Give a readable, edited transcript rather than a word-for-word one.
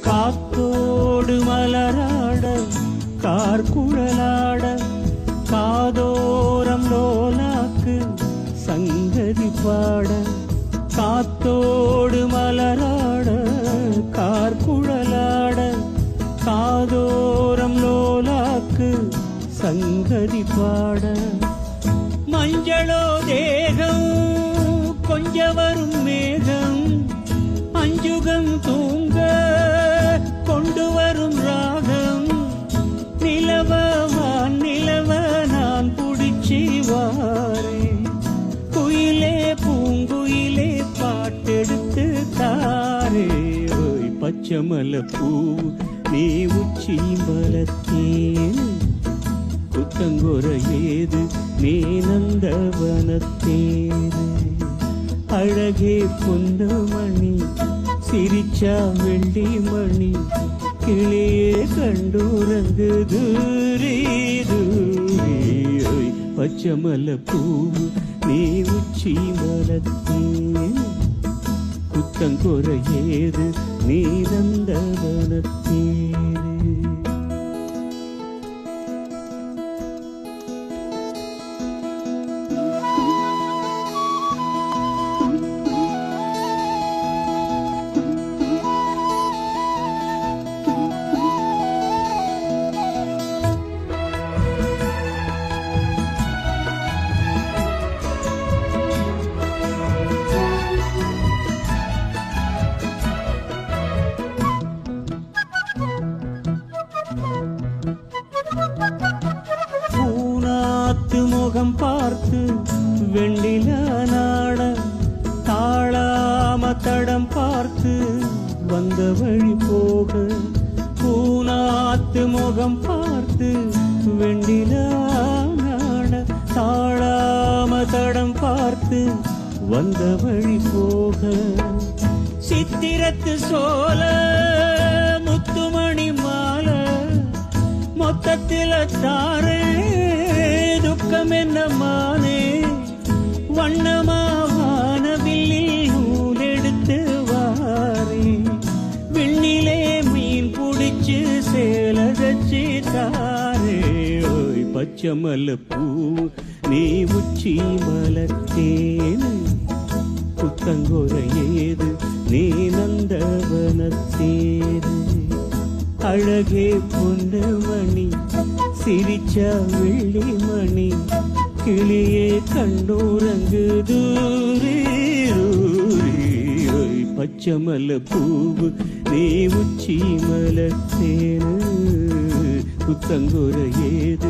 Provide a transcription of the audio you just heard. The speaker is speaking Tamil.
காத்தோடு மலராட கார்குழலாட காதோரம் லோலாக்கு சங்கதி பாட காத்தோடு மலராட கார்குழலாட காதோரம் லோலாக்கு சங்கதி பாட மஞ்சளோ தேகம் கொஞ்ச வரும் மேகம் அஞ்சுகம் தூங்க கொண்டு வரும் ராகம் நிலவவான் நிலவ நான் புடிச்சி வாரே குயிலே பூங்குயிலே பாட்டெடுத்து தாரே ஓய் பச்சமல பூ நீ உச்சி மலத்தேன் குத்தங்குற ஏது நீ நந்தவனத்தேது அழகே பொன்னமணி சிரிச்சா வெள்ளி மணி கிளியே கண்டுறங்கு தூரி தூரி பச்சமல பூ நீ உச்சி மலத்தேன் குத்தங்குற ஏது நீ நந்தவனத்தேது முகம் பார்த்து வெண்ணில நாட தாழாம தடம் பார்த்து வந்த வழி போக பூனாத்து முகம் பார்த்து வெண்ணில நாட தாழாம தடம் பார்த்து வந்த வழி போக சித்திரத்து சோல முத்துமணி மாலை மொத்தத்தில தாரே துக்கம் என்ன மானே வண்ணமான வில்லில் நூலெடுத்து வாரே விண்ணிலே மீன் புடிச்சு சேலகச்சி தாரே ஓய் பச்சமல்ல பூ நீ உச்சி மலத்தேன் குத்தங்கொர ஏது நீ நந்தவனத்தேது அழகே பொன்னமணி சிரிச்சா வெள்ளி மணி கிளியே கண்டூரங்கு தூரி பச்சமல பூவு நீ உச்சி மலத்தேனு குத்தங்குற ஏது